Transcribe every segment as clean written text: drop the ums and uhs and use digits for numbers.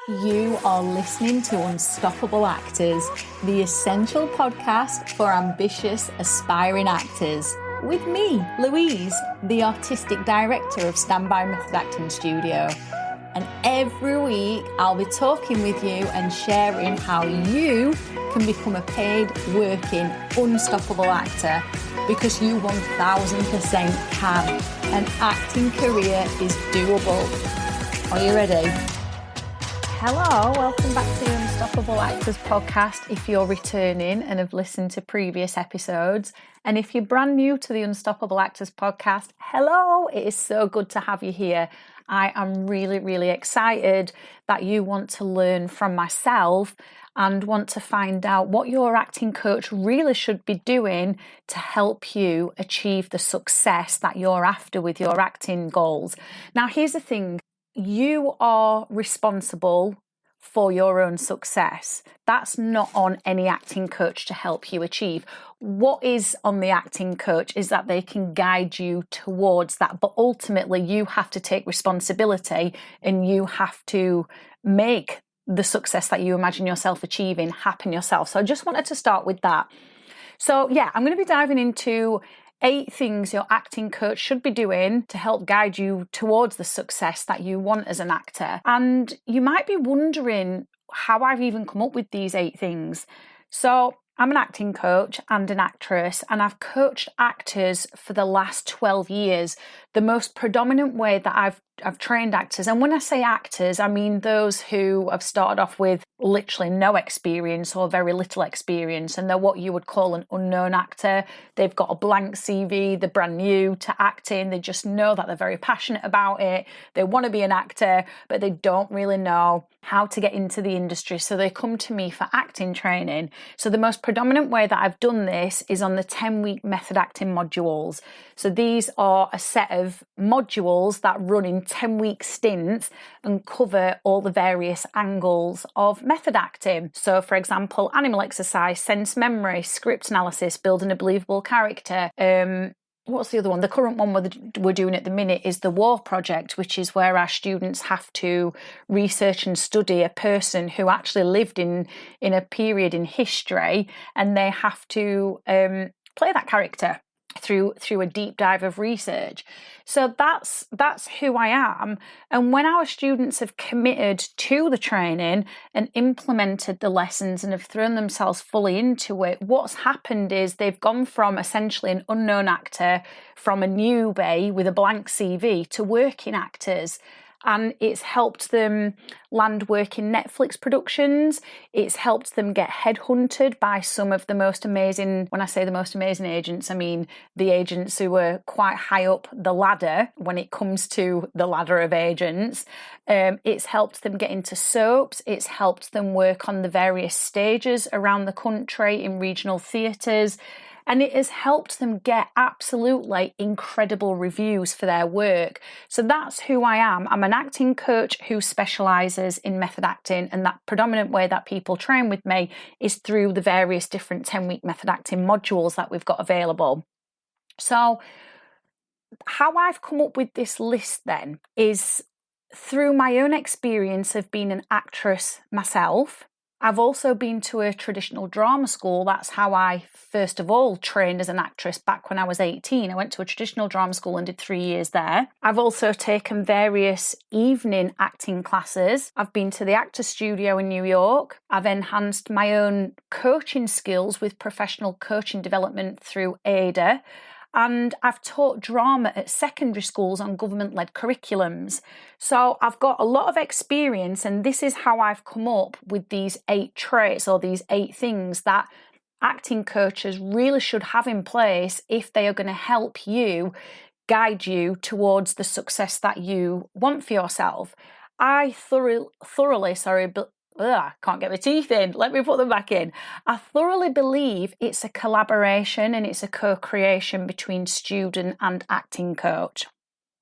You are listening to Unstoppable Actors, the essential podcast for ambitious, aspiring actors. With me, Louise, the artistic director of Standby Method Acting Studio. And every week, I'll be talking with you and sharing how you can become a paid, working, unstoppable actor, because you 1000% can. An acting career is doable. Are you ready? Hello, welcome back to the Unstoppable Actors podcast. If you're returning and have listened to previous episodes, and if you're brand new to the Unstoppable Actors podcast, hello, it is so good to have you here. I am really excited that you want to learn from myself and want to find out what your acting coach really should be doing to help you achieve the success that you're after with your acting goals. Now, here's the thing. You are responsible for your own success. That's not on any acting coach to help you achieve. What is on the acting coach is that they can guide you towards that, but ultimately you have to take responsibility and you have to make the success that you imagine yourself achieving happen yourself. So I just wanted to start with that. So yeah, I'm going to be diving into 8 things your acting coach should be doing to help guide you towards the success that you want as an actor. And you might be wondering how I've even come up with these 8 things. So I'm an acting coach and an actress, and I've coached actors for the last 12 years. The most predominant way that I've trained actors, and when I say actors, I mean those who have started off with literally no experience or very little experience, and they're what you would call an unknown actor. They've got a blank CV, they're brand new to acting, they just know that they're very passionate about it, they want to be an actor, but they don't really know how to get into the industry, so they come to me for acting training. So the most predominant way that I've done this is on the 10-week method acting modules. So these are a set of modules that run in 10-week stints and cover all the various angles of method acting. So for example, animal exercise, sense memory, script analysis, building a believable character. What's the other one? The current one we're doing at the minute is the War Project, which is where our students have to research and study a person who actually lived in a period in history, and they have to play that character through a deep dive of research. So that's who I am. And when our students have committed to the training and implemented the lessons and have thrown themselves fully into it, what's happened is they've gone from essentially an unknown actor, from a newbie with a blank CV, to working actors. And it's helped them land work in Netflix productions. It's helped them get headhunted by some of the most amazing, when I say the most amazing agents, I mean the agents who are quite high up the ladder when it comes to the ladder of agents. It's helped them get into soaps. It's helped them work on the various stages around the country in regional theatres. And it has helped them get absolutely incredible reviews for their work. So that's who I am. I'm an acting coach who specialises in method acting, and that predominant way that people train with me is through the various different 10-week method acting modules that we've got available. So how I've come up with this list then is through my own experience of being an actress myself. I've also been to a traditional drama school. That's how I first of all trained as an actress back when I was 18. I went to a traditional drama school and did 3 years there. I've also taken various evening acting classes. I've been to the Actors Studio in New York. I've enhanced my own coaching skills with professional coaching development through ADA. And I've taught drama at secondary schools on government-led curriculums. So I've got a lot of experience, and this is how I've come up with these 8 traits or these 8 things that acting coaches really should have in place if they are going to help you, guide you towards the success that you want for yourself. I thoroughly, can't get my teeth in. Let me put them back in. I thoroughly believe it's a collaboration and it's a co-creation between student and acting coach.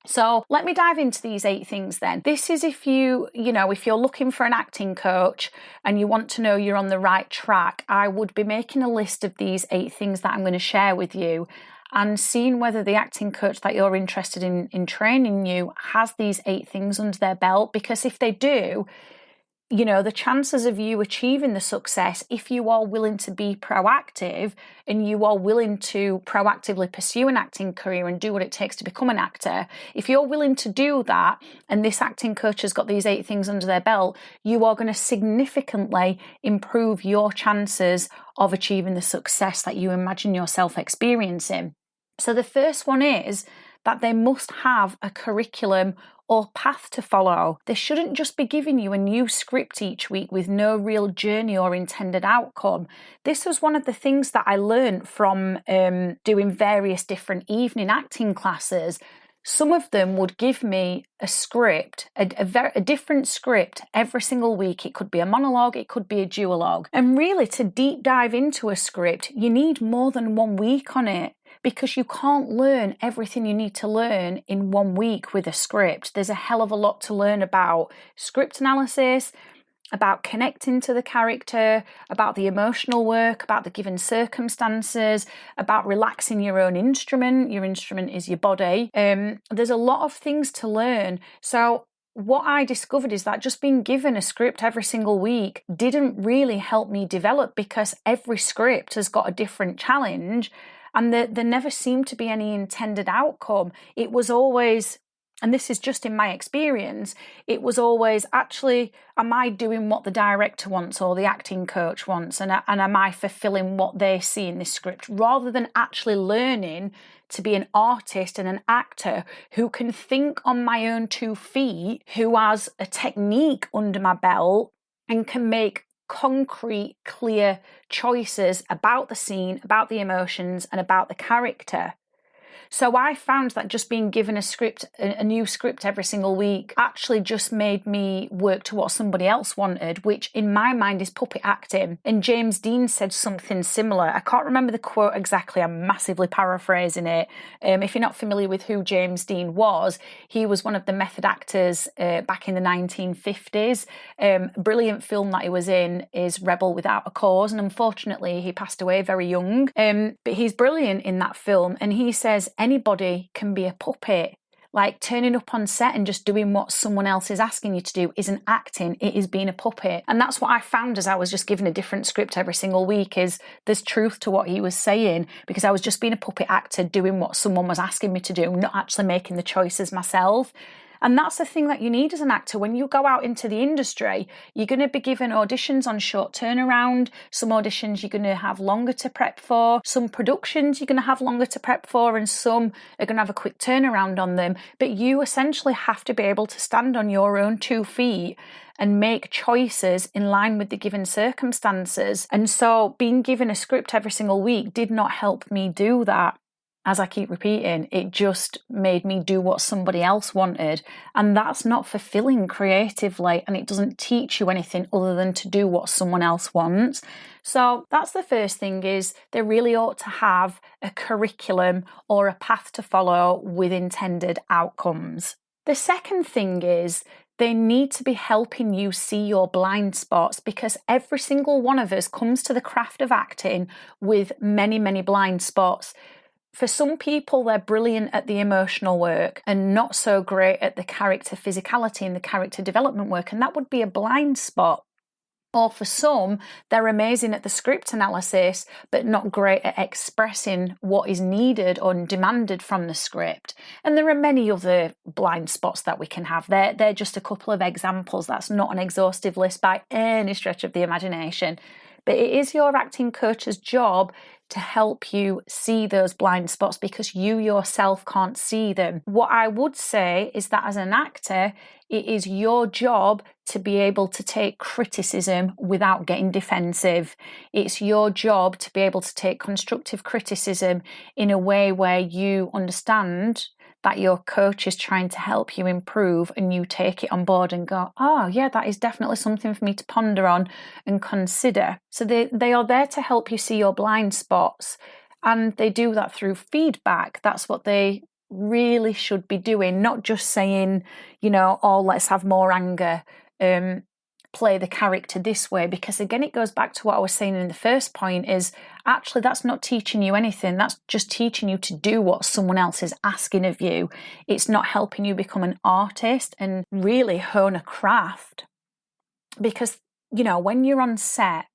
So let me dive into these 8 things then. This is if you're looking for an acting coach and you want to know you're on the right track, I would be making a list of these 8 things that I'm going to share with you and seeing whether the acting coach that you're interested in training you has these 8 things under their belt. Because if they do, the chances of you achieving the success, if you are willing to be proactive and you are willing to proactively pursue an acting career and do what it takes to become an actor, if you're willing to do that and this acting coach has got these 8 things under their belt, you are going to significantly improve your chances of achieving the success that you imagine yourself experiencing. So the first one is that they must have a curriculum or path to follow. They shouldn't just be giving you a new script each week with no real journey or intended outcome. This was one of the things that I learned from doing various different evening acting classes. Some of them would give me a script, a different script every single week. It could be a monologue, it could be a duologue. And really, to deep dive into a script, you need more than 1 week on it, because you can't learn everything you need to learn in 1 week with a script. There's a hell of a lot to learn about script analysis, about connecting to the character, about the emotional work, about the given circumstances, about relaxing your own instrument. Your instrument is your body. There's a lot of things to learn. So what I discovered is that just being given a script every single week didn't really help me develop, because every script has got a different challenge and there never seemed to be any intended outcome. It was always, and this is just in my experience, it was always, actually, am I doing what the director wants or the acting coach wants? And am I fulfilling what they see in this script? Rather than actually learning to be an artist and an actor who can think on my own 2 feet, who has a technique under my belt and can make concrete, clear choices about the scene, about the emotions, and about the character. So I found that just being given a new script every single week, actually just made me work to what somebody else wanted, which in my mind is puppet acting. And James Dean said something similar. I can't remember the quote exactly. I'm massively paraphrasing it. If you're not familiar with who James Dean was, he was one of the method actors back in the 1950s. Brilliant film that he was in is Rebel Without a Cause, and unfortunately he passed away very young. But he's brilliant in that film, and he says anybody can be a puppet. Like, turning up on set and just doing what someone else is asking you to do isn't acting, it is being a puppet. And that's what I found as I was just given a different script every single week, is there's truth to what he was saying, because I was just being a puppet actor doing what someone was asking me to do, not actually making the choices myself. And that's the thing that you need as an actor. When you go out into the industry, you're going to be given auditions on short turnaround. Some auditions you're going to have longer to prep for. Some productions you're going to have longer to prep for, and some are going to have a quick turnaround on them. But you essentially have to be able to stand on your own 2 feet and make choices in line with the given circumstances. And so being given a script every single week did not help me do that. As I keep repeating, it just made me do what somebody else wanted. And that's not fulfilling creatively, and it doesn't teach you anything other than to do what someone else wants. So that's the first thing, is they really ought to have a curriculum or a path to follow with intended outcomes. The second thing is they need to be helping you see your blind spots, because every single one of us comes to the craft of acting with many, many blind spots. For some people, they're brilliant at the emotional work and not so great at the character physicality and the character development work, and that would be a blind spot. Or for some, they're amazing at the script analysis, but not great at expressing what is needed or demanded from the script. And there are many other blind spots that we can have. They're just a couple of examples. That's not an exhaustive list by any stretch of the imagination. But it is your acting coach's job to help you see those blind spots, because you yourself can't see them. What I would say is that as an actor, it is your job to be able to take criticism without getting defensive. It's your job to be able to take constructive criticism in a way where you understand that your coach is trying to help you improve, and you take it on board and go, oh yeah, that is definitely something for me to ponder on and consider. So they are there to help you see your blind spots, and they do that through feedback. That's what they really should be doing, not just saying, oh, let's have more anger, play the character this way, because again, it goes back to what I was saying in the first point, is actually that's not teaching you anything. That's just teaching you to do what someone else is asking of you. It's not helping you become an artist and really hone a craft. Because, when you're on set,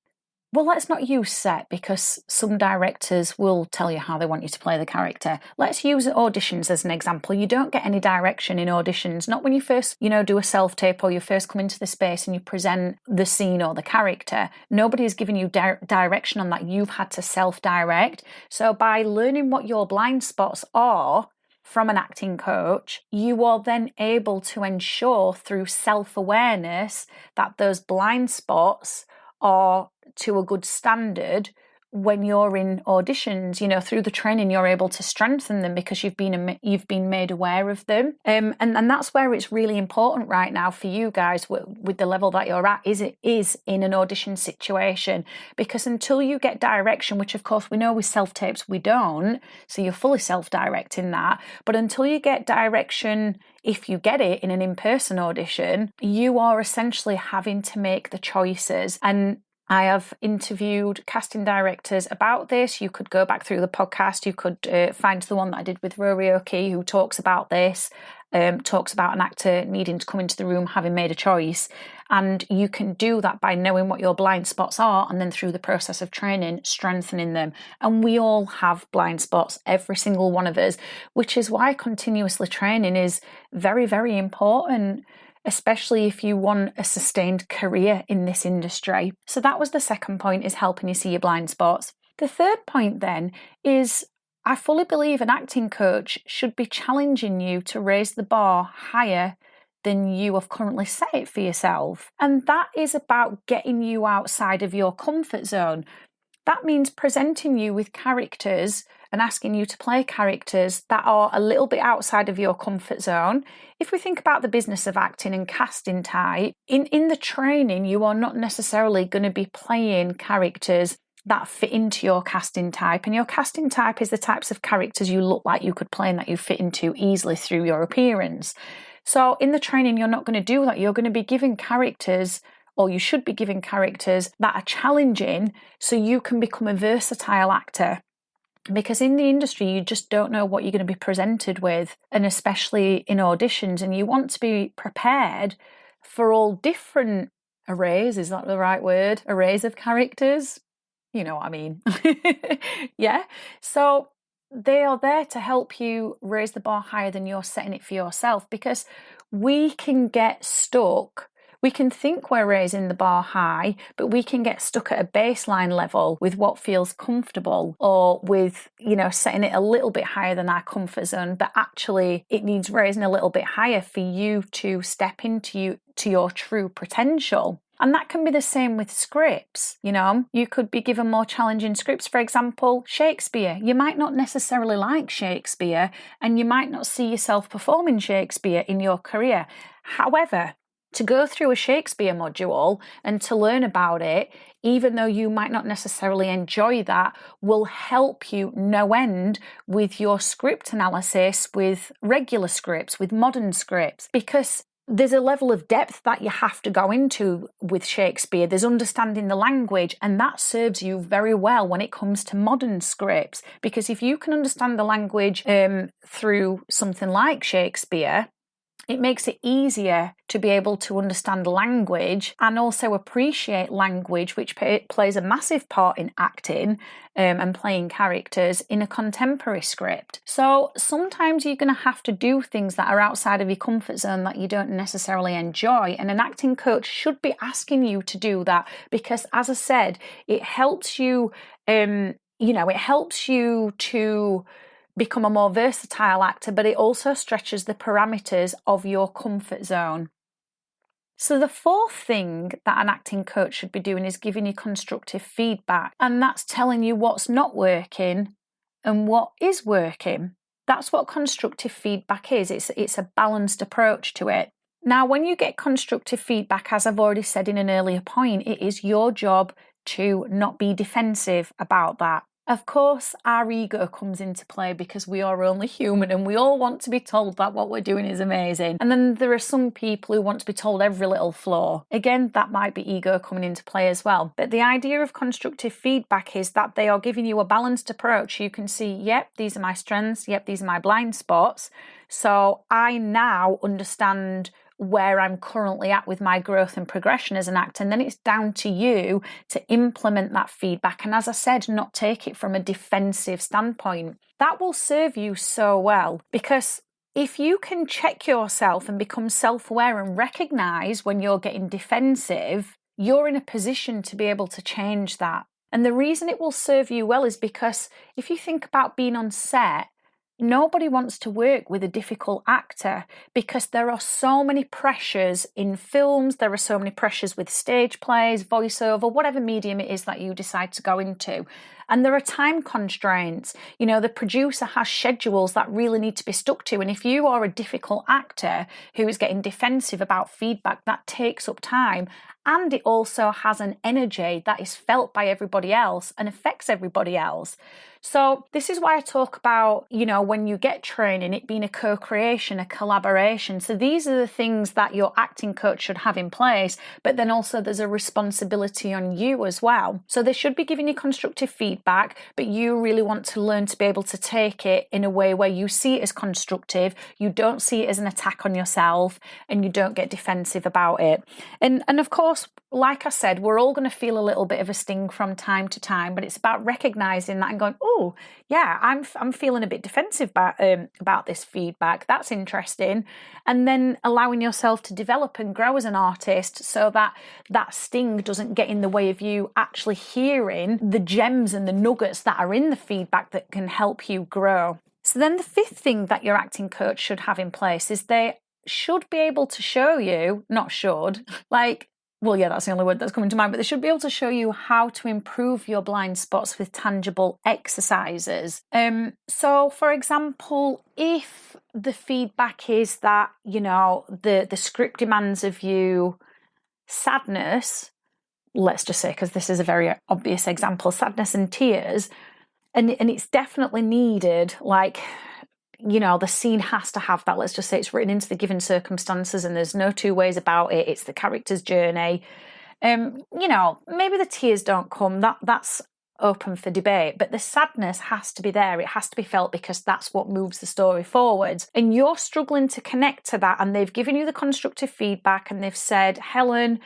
well, let's not use set because some directors will tell you how they want you to play the character. Let's use auditions as an example. You don't get any direction in auditions, not when you first, do a self-tape or you first come into the space and you present the scene or the character. Nobody has given you direction on that. You've had to self-direct. So by learning what your blind spots are from an acting coach, you are then able to ensure through self-awareness that those blind spots are to a good standard when you're in auditions. Through the training you're able to strengthen them because you've been made aware of them, and that's where it's really important right now for you guys with the level that you're at is in an audition situation, because until you get direction, which of course we know with self-tapes we don't, so you're fully self-directing that, but until you get direction, if you get it in an in-person audition, you are essentially having to make the choices. And I have interviewed casting directors about this. You could go back through the podcast. You could find the one that I did with Rory O'Key, who talks about this, talks about an actor needing to come into the room having made a choice. And you can do that by knowing what your blind spots are and then through the process of training, strengthening them. And we all have blind spots, every single one of us, which is why continuously training is very, very important, especially if you want a sustained career in this industry. So that was the second point, is helping you see your blind spots. The third point then is, I fully believe an acting coach should be challenging you to raise the bar higher than you have currently set it for yourself. And that is about getting you outside of your comfort zone. That means presenting you with characters and asking you to play characters that are a little bit outside of your comfort zone. If we think about the business of acting and casting type, in the training, you are not necessarily going to be playing characters that fit into your casting type. And your casting type is the types of characters you look like you could play and that you fit into easily through your appearance. So in the training, you're not going to do that. You're going to be giving characters, or you should be giving characters that are challenging so you can become a versatile actor. Because in the industry, you just don't know what you're going to be presented with, and especially in auditions, and you want to be prepared for all different arrays, is that the right word? Arrays of characters? You know what I mean. Yeah. So they are there to help you raise the bar higher than you're setting it for yourself, because we can get stuck. We can think we're raising the bar high, but we can get stuck at a baseline level with what feels comfortable, or with, setting it a little bit higher than our comfort zone. But actually, it needs raising a little bit higher for you to step into your true potential. And that can be the same with scripts. You could be given more challenging scripts. For example, Shakespeare. You might not necessarily like Shakespeare, and you might not see yourself performing Shakespeare in your career. However, to go through a Shakespeare module and to learn about it, even though you might not necessarily enjoy that, will help you no end with your script analysis, with regular scripts, with modern scripts, because there's a level of depth that you have to go into with Shakespeare. There's understanding the language, and that serves you very well when it comes to modern scripts, because if you can understand the language through something like Shakespeare, it makes it easier to be able to understand language and also appreciate language, which plays a massive part in acting and playing characters in a contemporary script. So sometimes you're going to have to do things that are outside of your comfort zone that you don't necessarily enjoy. And an acting coach should be asking you to do that, because, as I said, it helps you, it helps you to become a more versatile actor, but it also stretches the parameters of your comfort zone. So the fourth thing that an acting coach should be doing is giving you constructive feedback, and that's telling you what's not working and what is working. That's what constructive feedback is. It's a balanced approach to it. Now, when you get constructive feedback, as I've already said in an earlier point, it is your job to not be defensive about that. Of course, our ego comes into play, because we are only human and we all want to be told that what we're doing is amazing. And then there are some people who want to be told every little flaw. Again, that might be ego coming into play as well. But the idea of constructive feedback is that they are giving you a balanced approach. You can see, yep, these are my strengths. Yep, these are my blind spots. So I now understand where I'm currently at with my growth and progression as an actor. And then it's down to you to implement that feedback. And as I said, not take it from a defensive standpoint. That will serve you so well, because if you can check yourself and become self-aware and recognize when you're getting defensive, you're in a position to be able to change that. And the reason it will serve you well is because if you think about being on set, nobody wants to work with a difficult actor, because there are so many pressures in films, there are so many pressures with stage plays, voiceover, whatever medium it is that you decide to go into. And there are time constraints. You know, the producer has schedules that really need to be stuck to. And if you are a difficult actor who is getting defensive about feedback, that takes up time. And it also has an energy that is felt by everybody else and affects everybody else. So this is why I talk about, you know, when you get training, it being a co-creation, a collaboration. So these are the things that your acting coach should have in place, but then also there's a responsibility on you as well. So they should be giving you constructive feedback, but you really want to learn to be able to take it in a way where you see it as constructive, you don't see it as an attack on yourself, and you don't get defensive about it. And of course, like I said, we're all going to feel a little bit of a sting from time to time, but it's about recognizing that and going, oh, yeah, I'm feeling a bit defensive about this feedback. That's interesting. And then allowing yourself to develop and grow as an artist so that that sting doesn't get in the way of you actually hearing the gems and the nuggets that are in the feedback that can help you grow. So then the fifth thing that your acting coach should have in place is they should be able to show you, not should, like, well, yeah, that's the only word that's coming to mind, but they should be able to show you how to improve your blind spots with tangible exercises. So, for example, if the feedback is that, you know, the script demands of you sadness, let's just say, because this is a very obvious example, sadness and tears, and it's definitely needed, like, you know, the scene has to have that. Let's just say it's written into the given circumstances and there's no two ways about it. It's the character's journey. You know, maybe the tears don't come. That's open for debate, but the sadness has to be there. It has to be felt because that's what moves the story forward. And you're struggling to connect to that, and they've given you the constructive feedback and they've said, Helen,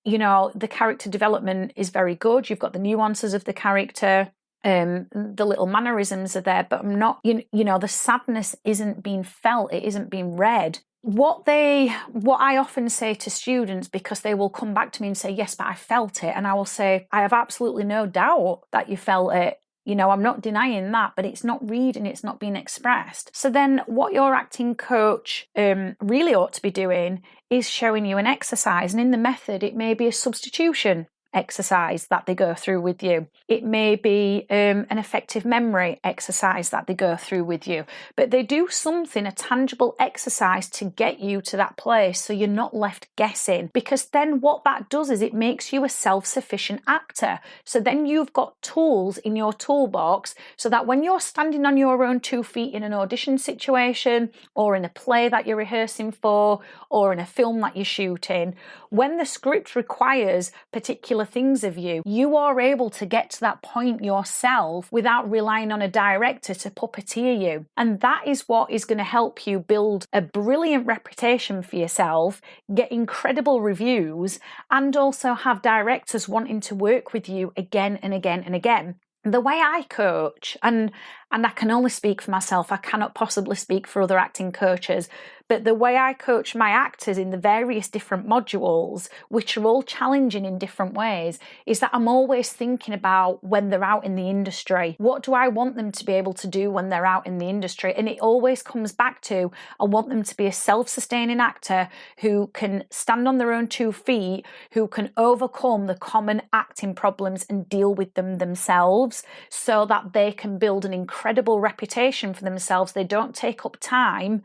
you know, the character development is very good. You've got the nuances of the character. The little mannerisms are there, but I'm not, you know, the sadness isn't being felt, it isn't being read. What I often say to students, because they will come back to me and say, yes, but I felt it. And I will say, I have absolutely no doubt that you felt it. You know, I'm not denying that, but it's not reading, it's not being expressed. So then what your acting coach really ought to be doing is showing you an exercise. And in the method, it may be a substitution exercise that they go through with you. It may be an effective memory exercise that they go through with you, but they do something, a tangible exercise to get you to that place so you're not left guessing, because then what that does is it makes you a self-sufficient actor. So then you've got tools in your toolbox so that when you're standing on your own 2 feet in an audition situation or in a play that you're rehearsing for or in a film that you're shooting, when the script requires particular things of you, you are able to get to that point yourself without relying on a director to puppeteer you. And that is what is going to help you build a brilliant reputation for yourself, get incredible reviews, and also have directors wanting to work with you again and again and again. The way I coach, and I can only speak for myself, I cannot possibly speak for other acting coaches, but the way I coach my actors in the various different modules, which are all challenging in different ways, is that I'm always thinking about when they're out in the industry. What do I want them to be able to do when they're out in the industry? And it always comes back to, I want them to be a self-sustaining actor who can stand on their own 2 feet, who can overcome the common acting problems and deal with them themselves so that they can build an incredible reputation for themselves. They don't take up time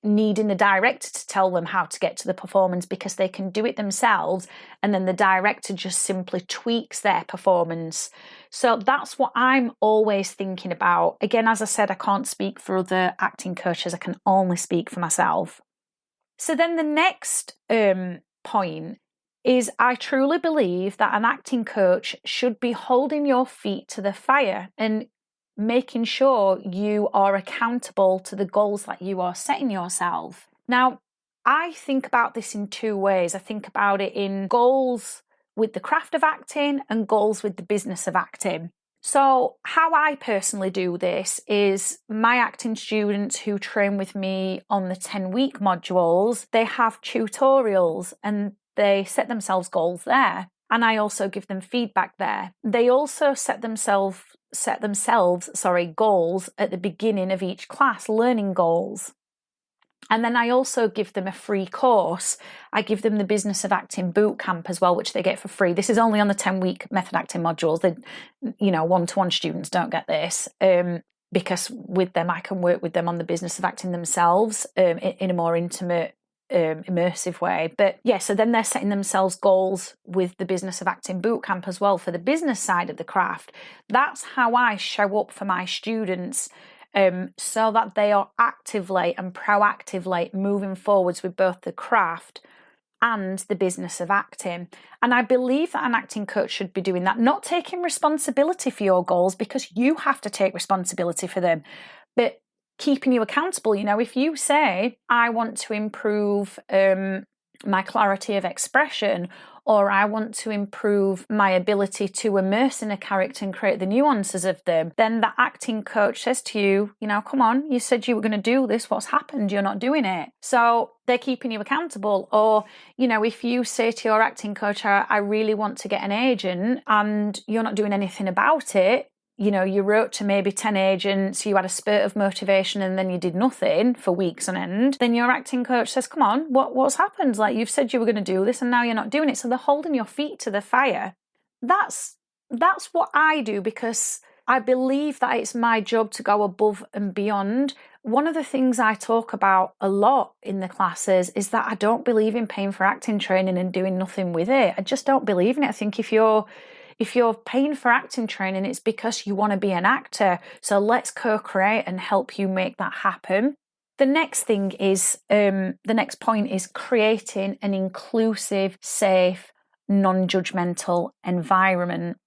needing the director to tell them how to get to the performance, because they can do it themselves, and then the director just simply tweaks their performance. So that's what I'm always thinking about. Again, as I said, I can't speak for other acting coaches, I can only speak for myself. So then the next point is, I truly believe that an acting coach should be holding your feet to the fire and making sure you are accountable to the goals that you are setting yourself. Now, I think about this in two ways. I think about it in goals with the craft of acting and goals with the business of acting. So how I personally do this is my acting students who train with me on the 10-week modules, they have tutorials and they set themselves goals there. And I also give them feedback there. They also set themselves goals at the beginning of each class, learning goals. And then I also give them a free course. I give them the Business of Acting Bootcamp as well, which they get for free. This is only on the 10-week method acting modules. They, one-to-one students don't get this because with them, I can work with them on the business of acting themselves in a more intimate, immersive way. But yeah, so then they're setting themselves goals with the Business of Acting Bootcamp as well for the business side of the craft. That's how I show up for my students. So that they are actively and proactively moving forwards with both the craft and the business of acting. And I believe that an acting coach should be doing that, not taking responsibility for your goals because you have to take responsibility for them, but keeping you accountable. If you say, I want to improve my clarity of expression, or I want to improve my ability to immerse in a character and create the nuances of them, then the acting coach says to you, come on, you said you were going to do this. What's happened? You're not doing it. So they're keeping you accountable. Or, if you say to your acting coach, I really want to get an agent and you're not doing anything about it, you wrote to maybe 10 agents, you had a spurt of motivation and then you did nothing for weeks on end, then your acting coach says, come on, what's happened? Like, you've said you were going to do this and now you're not doing it. So they're holding your feet to the fire. That's what I do because I believe that it's my job to go above and beyond. One of the things I talk about a lot in the classes is that I don't believe in paying for acting training and doing nothing with it. I just don't believe in it. I think if you're paying for acting training, it's because you want to be an actor. So let's co-create and help you make that happen. The next point is creating an inclusive, safe, non-judgmental environment.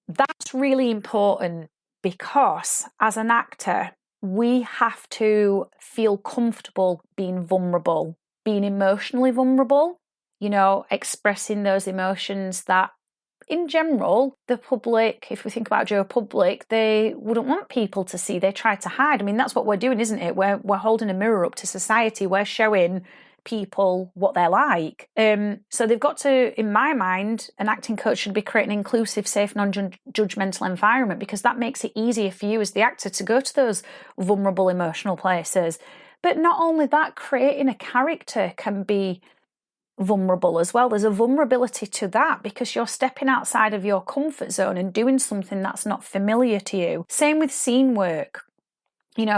That's really important because as an actor, we have to feel comfortable being vulnerable, being emotionally vulnerable, expressing those emotions that in general, the public, if we think about Joe Public, they wouldn't want people to see. They try to hide. I mean, that's what we're doing, isn't it? We're holding a mirror up to society. We're showing people what they're like. So they've got to, in my mind, an acting coach should be creating an inclusive, safe, non-judgmental environment because that makes it easier for you as the actor to go to those vulnerable, emotional places. But not only that, creating a character can be vulnerable as well. There's a vulnerability to that because you're stepping outside of your comfort zone and doing something that's not familiar to you. Same with scene work.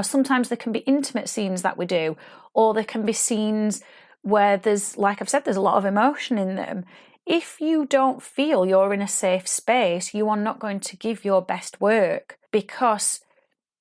Sometimes there can be intimate scenes that we do, or there can be scenes where there's, like I've said, there's a lot of emotion in them. If you don't feel you're in a safe space, you are not going to give your best work because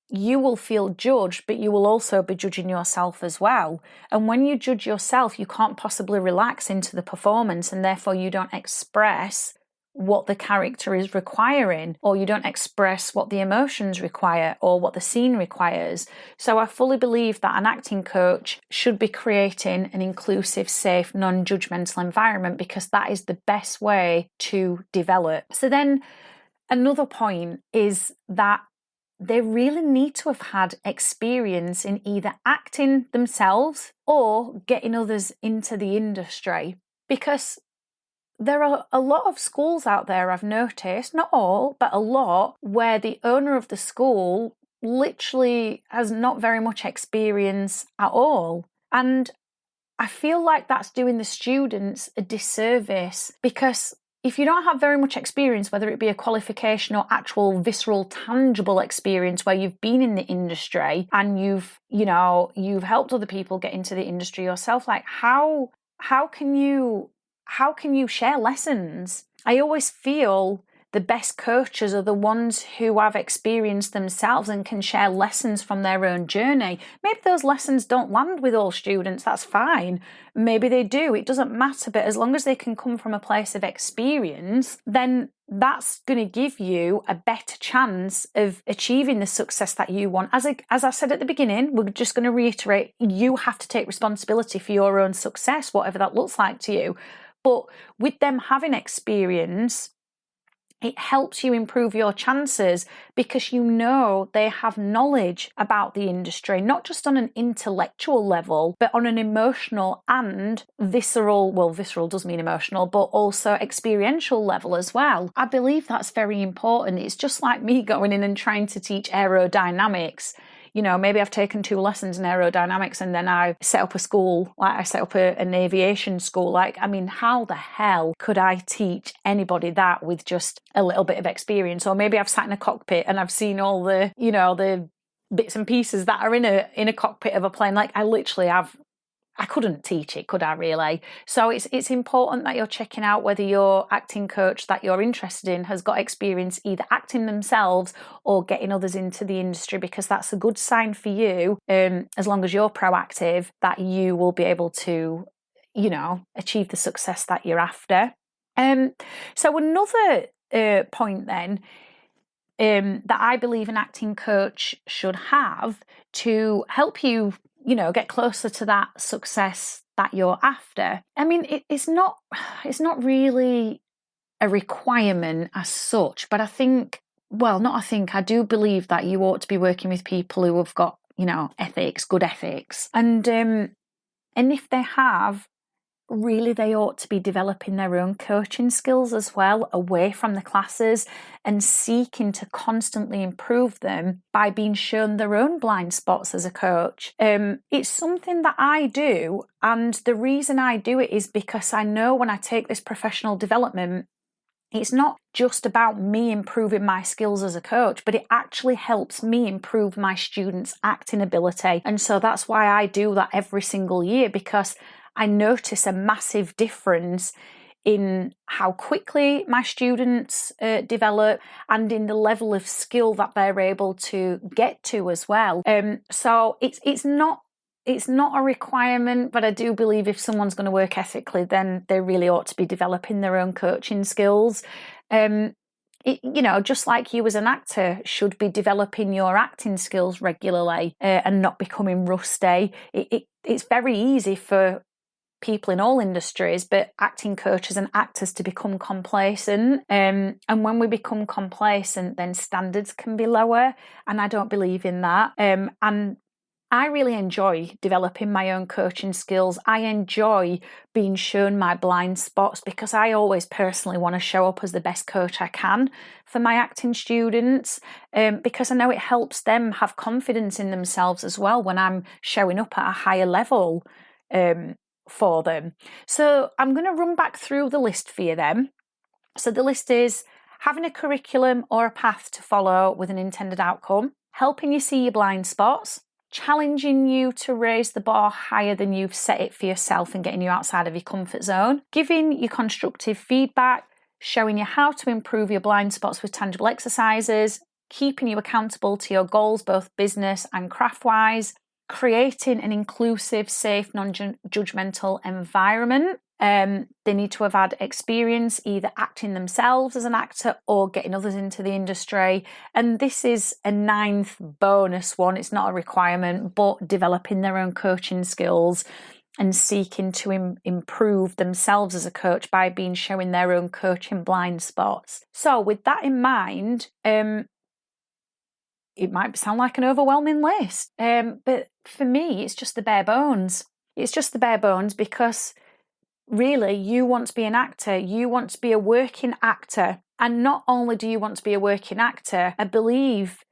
you will feel judged, but you will also be judging yourself as well. And when you judge yourself, you can't possibly relax into the performance, and therefore you don't express what the character is requiring, or you don't express what the emotions require or what the scene requires. So I fully believe that an acting coach should be creating an inclusive, safe, non-judgmental environment because that is the best way to develop. So then another point is that they really need to have had experience in either acting themselves or getting others into the industry, because there are a lot of schools out there, I've noticed, not all, but a lot, where the owner of the school literally has not very much experience at all. And I feel like that's doing the students a disservice because if you don't have very much experience, whether it be a qualification or actual visceral, tangible experience where you've been in the industry and you've helped other people get into the industry yourself, like how can you share lessons? I always feel the best coaches are the ones who have experienced themselves and can share lessons from their own journey. Maybe those lessons don't land with all students, that's fine. Maybe they do, it doesn't matter, but as long as they can come from a place of experience, then that's going to give you a better chance of achieving the success that you want. As I said at the beginning, we're just going to reiterate, you have to take responsibility for your own success, whatever that looks like to you. But with them having experience, it helps you improve your chances because you know they have knowledge about the industry, not just on an intellectual level, but on an emotional and visceral does mean emotional, but also experiential level as well. I believe that's very important. It's just like me going in and trying to teach aerodynamics. You know, maybe I've taken 2 lessons in aerodynamics and then I set up a school, like I set up an aviation school. Like, I mean, how the hell could I teach anybody that with just a little bit of experience? Or maybe I've sat in a cockpit and I've seen all the, you know, the bits and pieces that are in a cockpit of a plane. Like, I couldn't teach it, could I really? So it's important that you're checking out whether your acting coach that you're interested in has got experience either acting themselves or getting others into the industry, because that's a good sign for you, as long as you're proactive, that you will be able to, you know, achieve the success that you're after. So another point then, that I believe an acting coach should have to help you, you know, get closer to that success that you're after. I mean, it's not really a requirement as such, but I do believe that you ought to be working with people who have got, you know, good ethics. And if they have, really they ought to be developing their own coaching skills as well, away from the classes, and seeking to constantly improve them by being shown their own blind spots as a coach. It's something that I do, and the reason I do it is because I know when I take this professional development, it's not just about me improving my skills as a coach, but it actually helps me improve my students' acting ability. And so that's why I do that every single year, because I notice a massive difference in how quickly my students develop and in the level of skill that they're able to get to as well. So it's not a requirement, but I do believe if someone's going to work ethically, then they really ought to be developing their own coaching skills. You know, just like you as an actor should be developing your acting skills regularly and not becoming rusty. It's very easy for people in all industries, but acting coaches and actors to become complacent. And when we become complacent, then standards can be lower. And I don't believe in that. And I really enjoy developing my own coaching skills. I enjoy being shown my blind spots because I always personally want to show up as the best coach I can for my acting students, because I know it helps them have confidence in themselves as well when I'm showing up at a higher level for them. So I'm going to run back through the list for you then. So the list is having a curriculum or a path to follow with an intended outcome, helping you see your blind spots, challenging you to raise the bar higher than you've set it for yourself and getting you outside of your comfort zone, giving you constructive feedback, showing you how to improve your blind spots with tangible exercises, keeping you accountable to your goals, both business and craft-wise, creating an inclusive, safe, non-judgmental environment. They need to have had experience either acting themselves as an actor or getting others into the industry. And this is a 9th bonus one. It's not a requirement, but developing their own coaching skills and seeking to improve themselves as a coach by showing their own coaching blind spots. So with that in mind, it might sound like an overwhelming list, but for me, it's just the bare bones. It's just the bare bones because really, you want to be an actor. You want to be a working actor. And not only do you want to be a working actor, I believe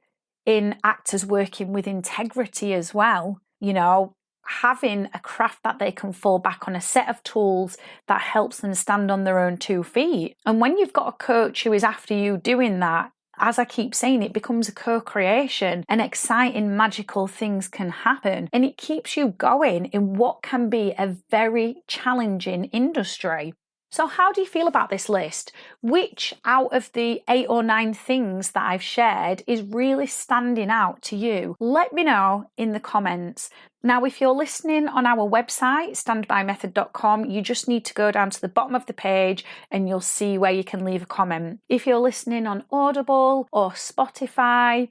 in actors working with integrity as well. You know, having a craft that they can fall back on, a set of tools that helps them stand on their own 2 feet. And when you've got a coach who is after you doing that, as I keep saying, it becomes a co-creation and exciting, magical things can happen. And it keeps you going in what can be a very challenging industry. So how do you feel about this list? Which out of the 8 or 9 things that I've shared is really standing out to you? Let me know in the comments. Now, if you're listening on our website, standbymethod.com, you just need to go down to the bottom of the page and you'll see where you can leave a comment. If you're listening on Audible or Spotify,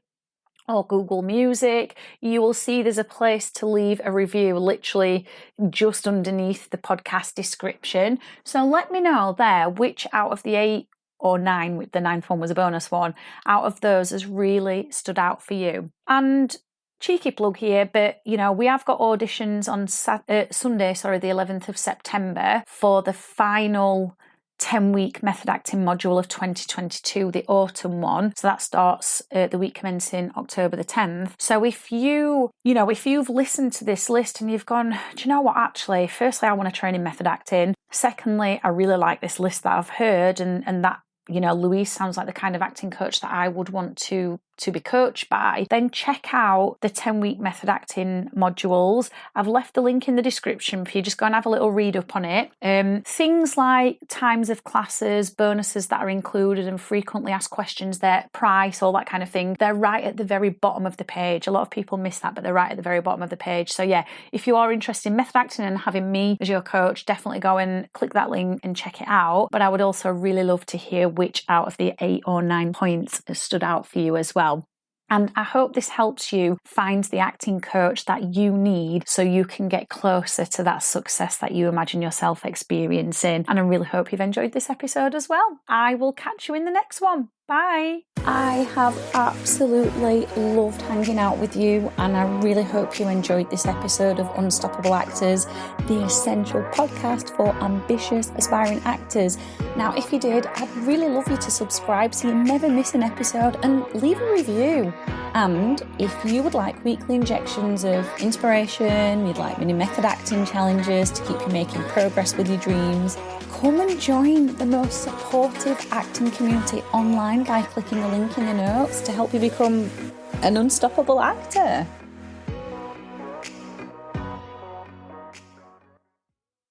or Google Music, you will see there's a place to leave a review literally just underneath the podcast description. So let me know there which out of the 8 or 9, with the 9th one was a bonus one, out of those has really stood out for you. And cheeky plug here, but we have got auditions on Sunday, the 11th of September for the final 10-week method acting module of 2022, the autumn one. So that starts the week commencing October the 10th. So if you've listened to this list and you've gone, do you know what, actually, firstly, I want to train in method acting. Secondly, I really like this list that I've heard and that, Louise sounds like the kind of acting coach that I would want to be coached by, then check out the 10-week method acting modules. I've left the link in the description for you. Just go and have a little read up on it. Things like times of classes, bonuses that are included and frequently asked questions, their price, all that kind of thing, they're right at the very bottom of the page. A lot of people miss that, but they're right at the very bottom of the page. So yeah, if you are interested in method acting and having me as your coach, definitely go and click that link and check it out. But I would also really love to hear which out of the 8 or 9 points has stood out for you as well. And I hope this helps you find the acting coach that you need so you can get closer to that success that you imagine yourself experiencing. And I really hope you've enjoyed this episode as well. I will catch you in the next one. Bye. I have absolutely loved hanging out with you, and I really hope you enjoyed this episode of Unstoppable Actors, the essential podcast for ambitious, aspiring actors. Now, if you did, I'd really love you to subscribe so you never miss an episode and leave a review. And if you would like weekly injections of inspiration, you'd like mini method acting challenges to keep you making progress with your dreams, come and join the most supportive acting community online by clicking the link in the notes to help you become an unstoppable actor.